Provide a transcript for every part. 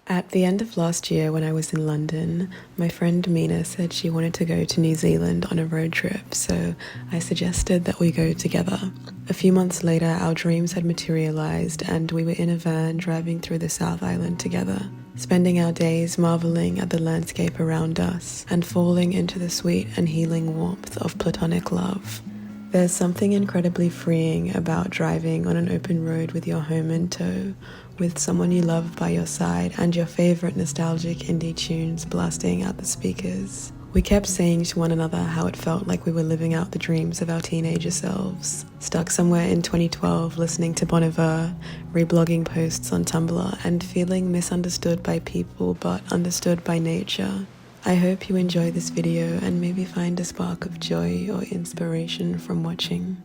At the end of last year when I was in London, my friend Mina said she wanted to go to New Zealand on a road trip, so I suggested that we go together. A few months later, our dreams had materialised and we were in a van driving through the South Island together, spending our days marvelling at the landscape around us and falling into the sweet and healing warmth of platonic love. There's something incredibly freeing about driving on an open road with your home in tow, with someone you love by your side and your favourite nostalgic indie tunes blasting out the speakers. We kept saying to one another how it felt like we were living out the dreams of our teenager selves, stuck somewhere in 2012 listening to Bon Iver, reblogging posts on Tumblr, and feeling misunderstood by people but understood by nature. I hope you enjoy this video and maybe find a spark of joy or inspiration from watching.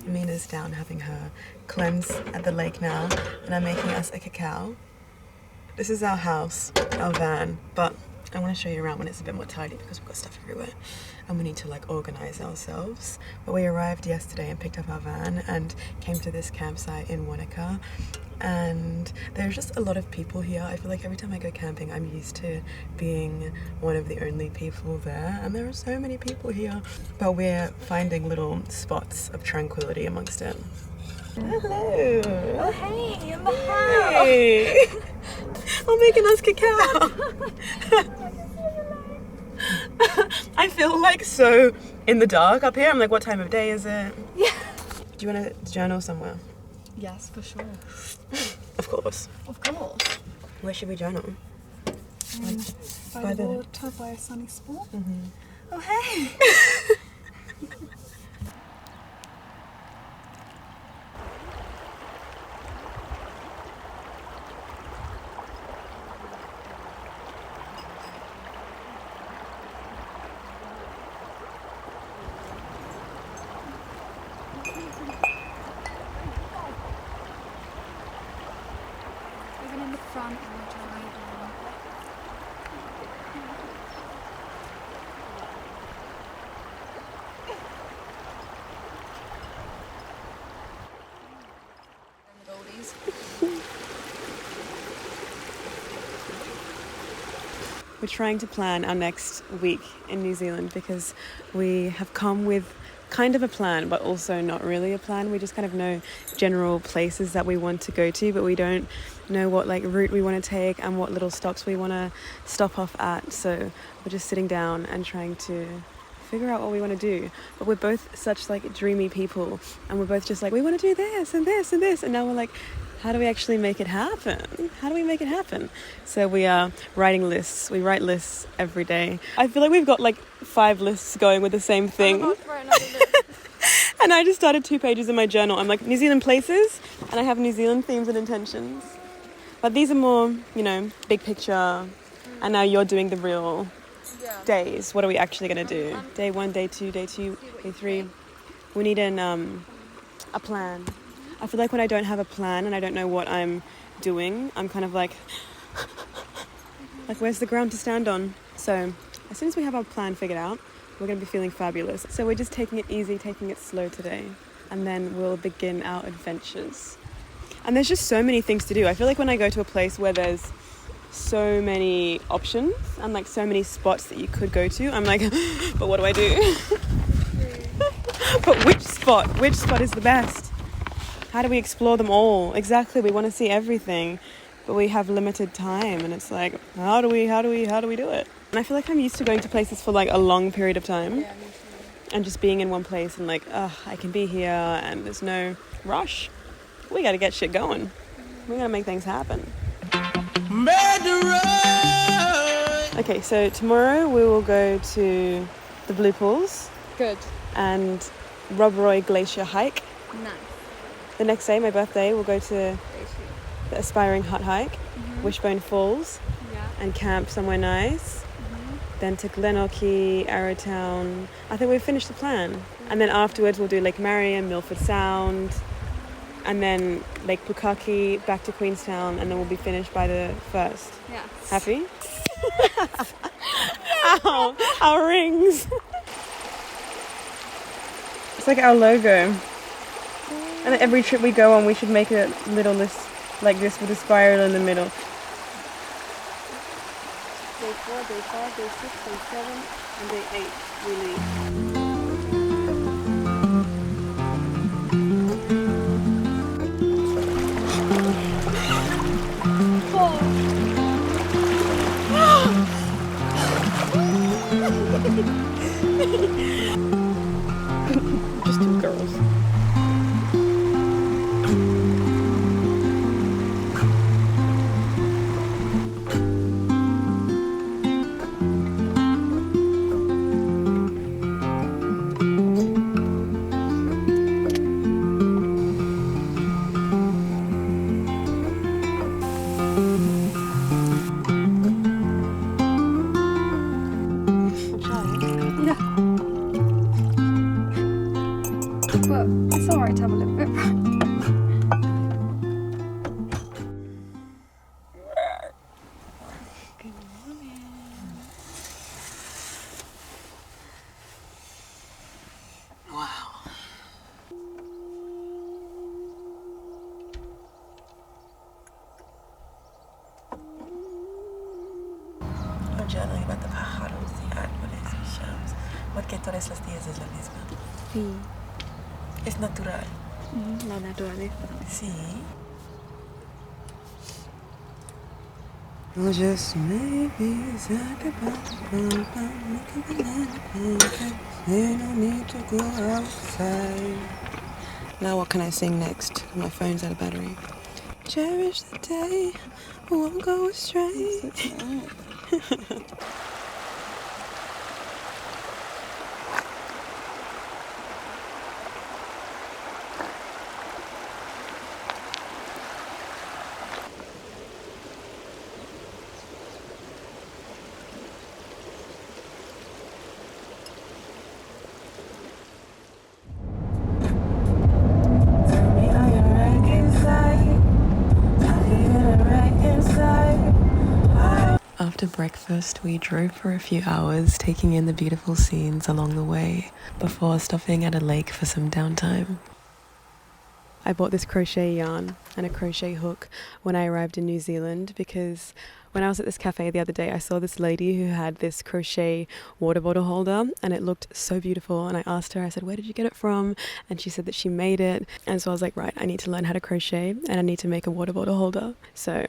Mina's down having her cleanse at the lake now, and I'm making us a cacao. This is our house, our van, but I want to show you around when it's a bit more tidy because we've got stuff everywhere and we need to like organize ourselves. But we arrived yesterday and picked up our van and came to this campsite in Wanaka, and there's just a lot of people here. I feel like every time I go camping I'm used to being one of the only people there, and there are so many people here, but we're finding little spots of tranquility amongst it. Hello! Oh hey, in the house! Hey! I'm making us cacao! I feel like so in the dark up here. I'm like, what time of day is it? Yeah. Do you want to journal somewhere? Yes, for sure. Of course. Of course. Where should we journal? By the water, by a sunny spot. Mm-hmm. Oh hey! Even in the front and the driving. We're trying to plan our next week in New Zealand because we have come with kind of a plan, but also not really a plan. We just kind of know general places that we want to go to, but we don't know what like route we want to take and what little stops we want to stop off at. So we're just sitting down and trying to figure out what we want to do. But we're both such like dreamy people, and we're both just like, we want to do this and this and this, and now we're like, how do we actually make it happen? How do we make it happen? So we are writing lists. We write lists every day. I feel like we've got like 5 lists going with the same thing. And I just started 2 pages in my journal. I'm like, New Zealand places, and I have New Zealand themes and intentions. But these are more, you know, big picture. And now you're doing the real days. What are we actually going to do? Day 1, day 2, day 3. We need a plan. I feel like when I don't have a plan and I don't know what I'm doing, I'm kind of like where's the ground to stand on? So as soon as we have our plan figured out, we're going to be feeling fabulous. So we're just taking it easy, taking it slow today, and then we'll begin our adventures. And there's just so many things to do. I feel like when I go to a place where there's so many options and like so many spots that you could go to, I'm like, but what do I do? But which spot? Which spot is the best? How do we explore them all? Exactly, we want to see everything, but we have limited time, and it's like, how do we do it? And I feel like I'm used to going to places for like a long period of time, and just being in one place and like, I can be here and there's no rush. We got to get shit going. We got to make things happen. Okay, so tomorrow we will go to the Blue Pools. Good. And Rob Roy Glacier hike. Nice. The next day, my birthday, we'll go to the Aspiring Hut hike, Wishbone Falls, and camp somewhere nice. then to Glenorchy, Arrowtown. I think we've finished the plan. And then afterwards we'll do Lake Marion, Milford Sound, and then Lake Pukaki, back to Queenstown, and then we'll be finished by the 1st. Yes. Happy? Ow, our rings. It's like our logo. And every trip we go on, we should make a little list like this with a spiral in the middle. Day 4, day 5, day 6, day 7, and day 8 we leave. Just two girls. But it's alright to have a little bit. Good morning. Wow. I'm journaling about the pájaros, the árboles, y shells. Porque todos los días es la misma. Sí. Es natural. La naturaleza. Sí. Well, just maybe it's like a you don't need to go outside. Now what can I sing next? My phone's out of battery. Cherish the day, won't go astray. After breakfast, we drove for a few hours, taking in the beautiful scenes along the way, before stopping at a lake for some downtime. I bought this crochet yarn and a crochet hook when I arrived in New Zealand because when I was at this cafe the other day, I saw this lady who had this crochet water bottle holder and it looked so beautiful. And I asked her, I said, where did you get it from? And she said that she made it. And so I was like, right, I need to learn how to crochet and I need to make a water bottle holder. So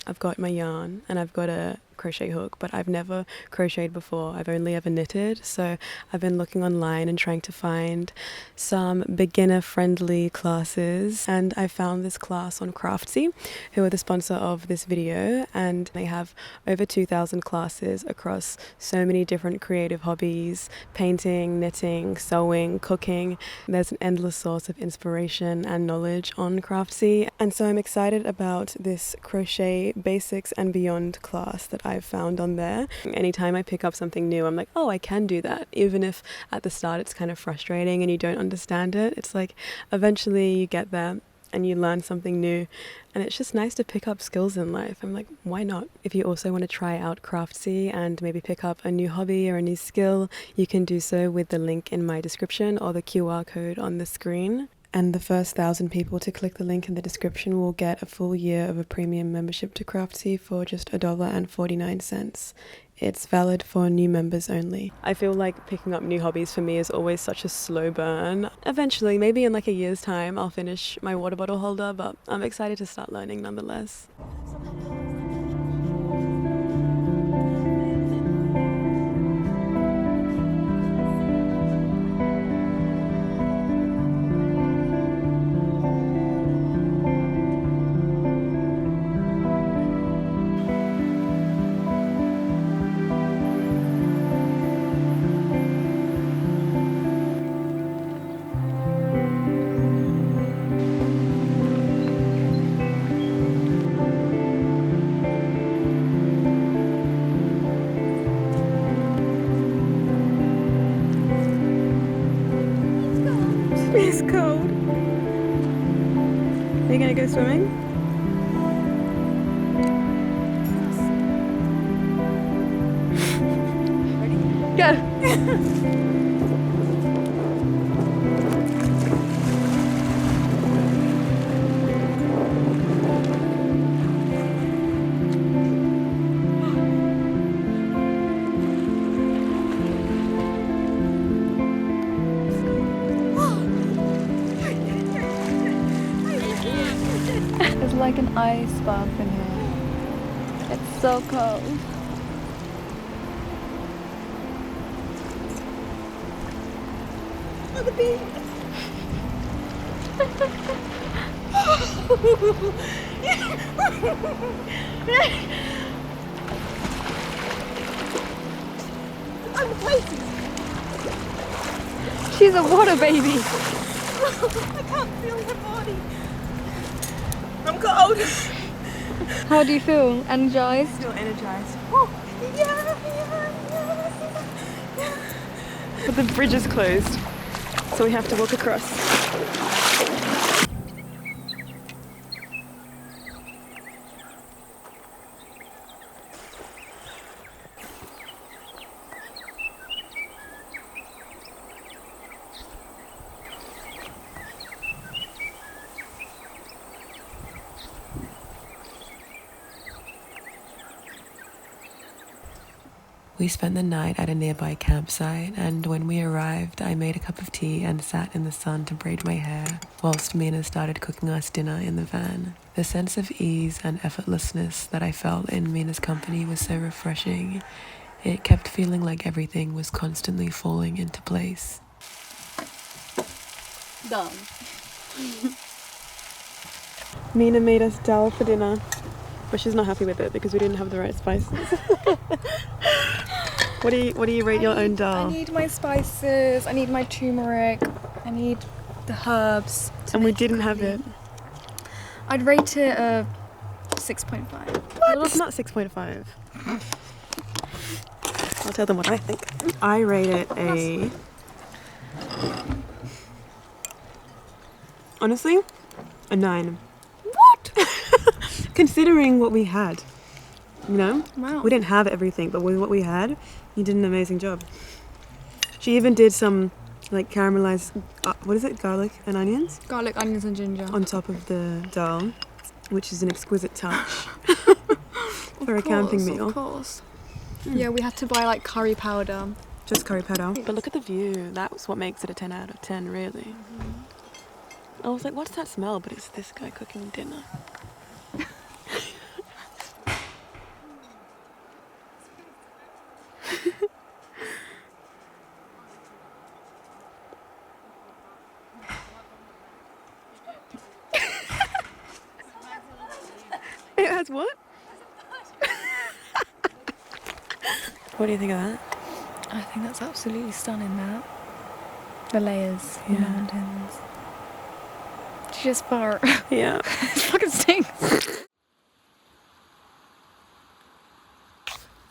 I've got my yarn and I've got a crochet hook, but I've never crocheted before. I've only ever knitted. So I've been looking online and trying to find some beginner friendly classes, and I found this class on Craftsy, who are the sponsor of this video, and they have over 2,000 classes across so many different creative hobbies: painting, knitting, sewing, cooking. There's an endless source of inspiration and knowledge on Craftsy, and so I'm excited about this crochet basics and beyond class that I've found on there. Anytime I pick up something new, I'm like, oh, I can do that. Even if at the start it's kind of frustrating and you don't understand it, it's like eventually you get there and you learn something new, and it's just nice to pick up skills in life. I'm like, why not? If you also want to try out Craftsy and maybe pick up a new hobby or a new skill, you can do so with the link in my description or the QR code on the screen. And the first 1,000 people to click the link in the description will get a full year of a premium membership to Craftsy for just $1.49. It's valid for new members only. I feel like picking up new hobbies for me is always such a slow burn. Eventually, maybe in like a year's time, I'll finish my water bottle holder, but I'm excited to start learning nonetheless. It's cold. Are you gonna go swimming? Go! It's like an ice bath in here. It's so cold. Oh, the bee. I'm floating. She's a water baby. I can't feel her body. I'm cold. How do you feel? Energized? I feel energized. But the bridge is closed, so we have to walk across. We spent the night at a nearby campsite, and when we arrived, I made a cup of tea and sat in the sun to braid my hair, whilst Mina started cooking us dinner in the van. The sense of ease and effortlessness that I felt in Mina's company was so refreshing. It kept feeling like everything was constantly falling into place. Done. Mina made us dal for dinner, but she's not happy with it because we didn't have the right spices. What do you rate your own dal? I need my spices, I need my turmeric, I need the herbs. And we didn't have it. I'd rate it a 6.5. What? It's not 6.5. I'll tell them what I think. I rate it a... Honestly, a 9. What? Considering what we had, you know? Wow. We didn't have everything, but with what we had, you did an amazing job. She even did some like caramelized, what is it, garlic and onions? Garlic, onions and ginger. On top of the dal, which is an exquisite touch for a camping meal. Of course. Yeah, we had to buy like curry powder. Just curry powder. But look at the view. That's what makes it a 10 out of 10, really. I was like, what's that smell? But it's this guy cooking dinner. It has what? What do you think of that? I think that's absolutely stunning, that. The layers, the mountains. She just fart. Yeah. It fucking stinks.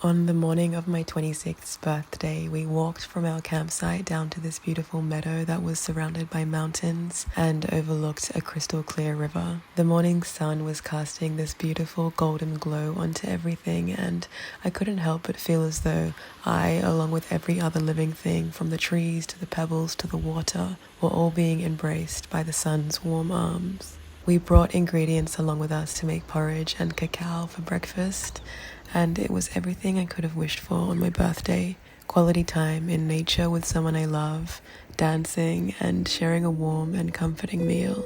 On the morning of my 26th birthday, we walked from our campsite down to this beautiful meadow that was surrounded by mountains and overlooked a crystal clear river. The morning sun was casting this beautiful golden glow onto everything, and I couldn't help but feel as though I, along with every other living thing, from the trees to the pebbles to the water, were all being embraced by the sun's warm arms. We brought ingredients along with us to make porridge and cacao for breakfast, and it was everything I could have wished for on my birthday. Quality time in nature with someone I love, dancing, and sharing a warm and comforting meal.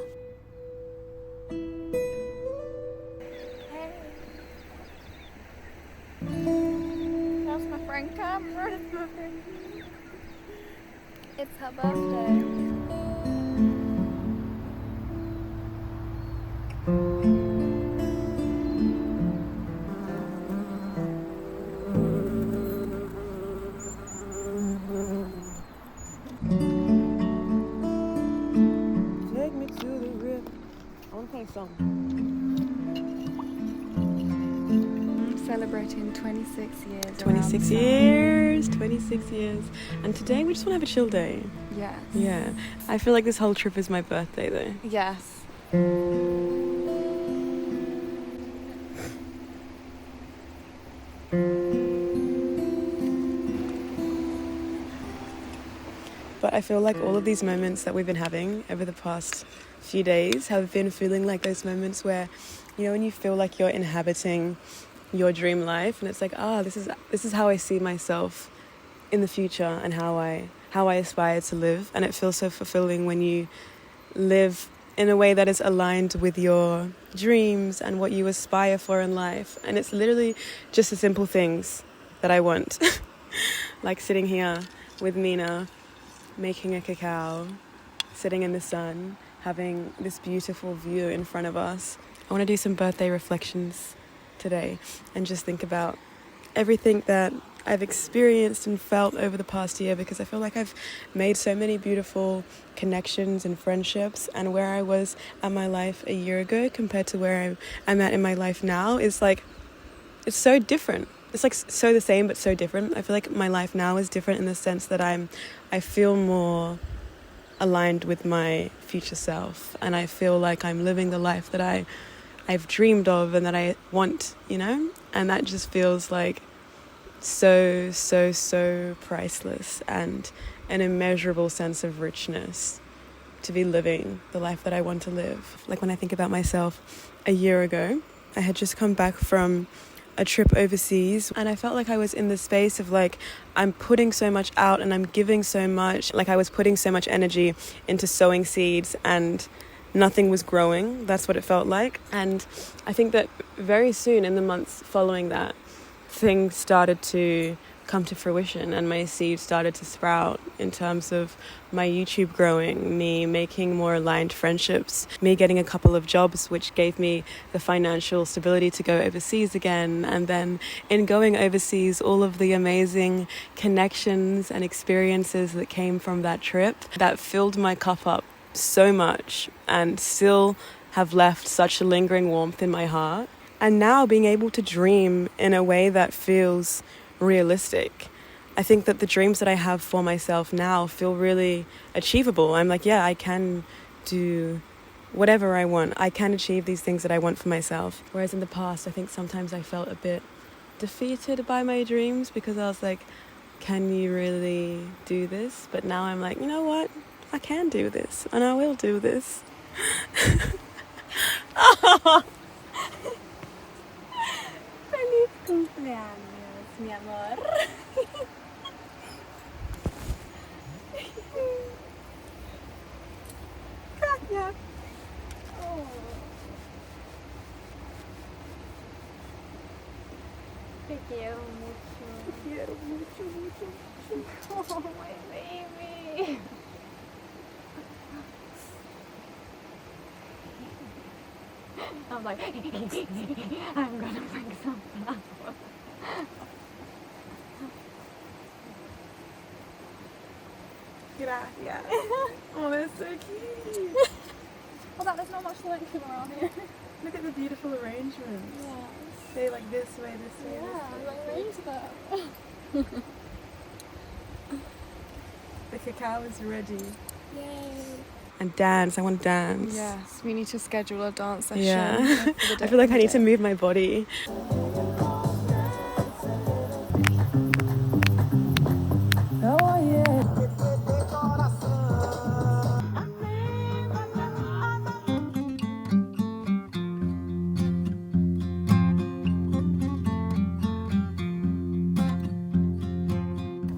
That's my friend Cameron. It's her birthday. Take me to the river. I want to play a song. celebrating 26 years. 26 years, 26 years. And today we just want to have a chill day. Yes. Yeah. I feel like this whole trip is my birthday though. Yes. But I feel like all of these moments that we've been having over the past few days have been feeling like those moments where, you know, when you feel like you're inhabiting your dream life and it's like, this is how I see myself in the future and how I aspire to live. And it feels so fulfilling when you live in a way that is aligned with your dreams and what you aspire for in life. And it's literally just the simple things that I want. Like sitting here with Mina, making a cacao, sitting in the sun, having this beautiful view in front of us. I want to do some birthday reflections today and just think about everything that I've experienced and felt over the past year, because I feel like I've made so many beautiful connections and friendships, and where I was at my life a year ago compared to where I'm at in my life now is like, it's so different. It's like so the same but so different. I feel like my life now is different in the sense that I feel more aligned with my future self, and I feel like I'm living the life that I've dreamed of and that I want, you know? And that just feels like so priceless and an immeasurable sense of richness to be living the life that I want to live. Like when I think about myself a year ago, I had just come back from a trip overseas and I felt like I was in the space of like, I'm putting so much out and I'm giving so much, like I was putting so much energy into sowing seeds and nothing was growing. That's what it felt like. And I think that very soon in the months following that, things started to come to fruition and my seeds started to sprout in terms of my YouTube growing, me making more aligned friendships, me getting a couple of jobs which gave me the financial stability to go overseas again, and then in going overseas all of the amazing connections and experiences that came from that trip that filled my cup up so much and still have left such a lingering warmth in my heart. And now being able to dream in a way that feels realistic. I think that the dreams that I have for myself now feel really achievable. I'm like, yeah, I can do whatever I want. I can achieve these things that I want for myself. Whereas in the past, I think sometimes I felt a bit defeated by my dreams because I was like, can you really do this? But now I'm like, you know what? I can do this and I will do this. Feliz cumpleaños, mi amor. Gracias. Oh. Te quiero mucho. Te quiero mucho. Oh, my baby. I'm like, I'm gonna bring some flowers. Gracias. Oh, that's so cute. Well, there's not much selection around here. Look at the beautiful arrangements. Yeah. They like this way, this way, Yeah, like arrange that. The cacao is ready. Yay. And dance, I want to dance. Yes, we need to schedule a dance session. Yeah. I feel like I need to move my body.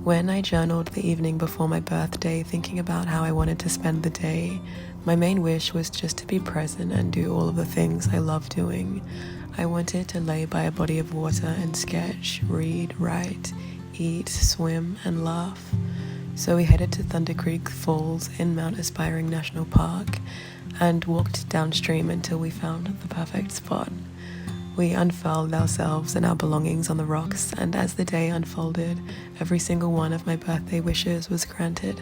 When I journaled the evening before my birthday, thinking about how I wanted to spend the day, my main wish was just to be present and do all of the things I love doing. I wanted to lay by a body of water and sketch, read, write, eat, swim, and laugh. So we headed to Thunder Creek Falls in Mount Aspiring National Park and walked downstream until we found the perfect spot. We unfurled ourselves and our belongings on the rocks, and as the day unfolded, every single one of my birthday wishes was granted.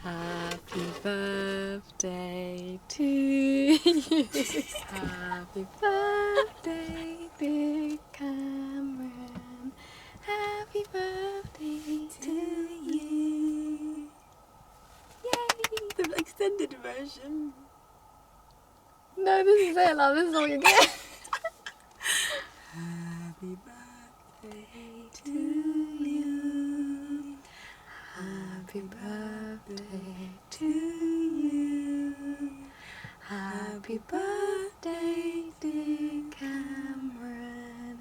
Happy birthday to you. Happy birthday, dear Cameron. Happy birthday to you. Yay! The extended version. No, this is it, love. This is all you get. Happy birthday to you. Happy birthday to you. Happy birthday, dear Cameron.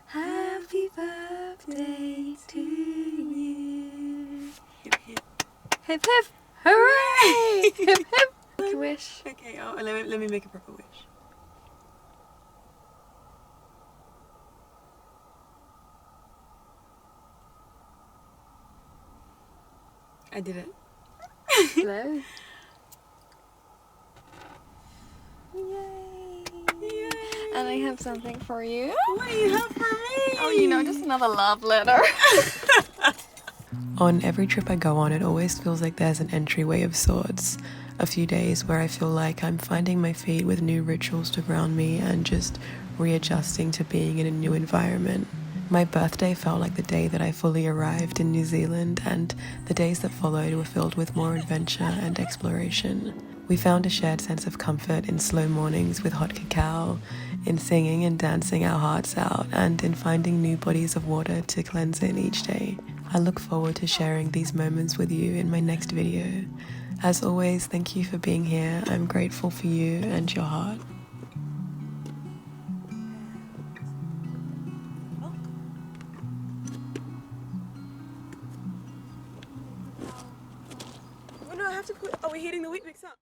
Happy birthday to you. Hip hip. Hip hip. Hooray! Hip hip. Make a wish. Okay, let me make a proper wish. I did it. Hello. Yay. Yay. And I have something for you. What do you have for me? Oh, you know, just another love letter. On every trip I go on, it always feels like there's an entryway of sorts. A few days where I feel like I'm finding my feet with new rituals to ground me and just readjusting to being in a new environment. My birthday felt like the day that I fully arrived in New Zealand, and the days that followed were filled with more adventure and exploration. We found a shared sense of comfort in slow mornings with hot cacao, in singing and dancing our hearts out, and in finding new bodies of water to cleanse in each day. I look forward to sharing these moments with you in my next video. As always, thank you for being here. I'm grateful for you and your heart. Oh, no, I have to put... Are we heating the Weet Bix up?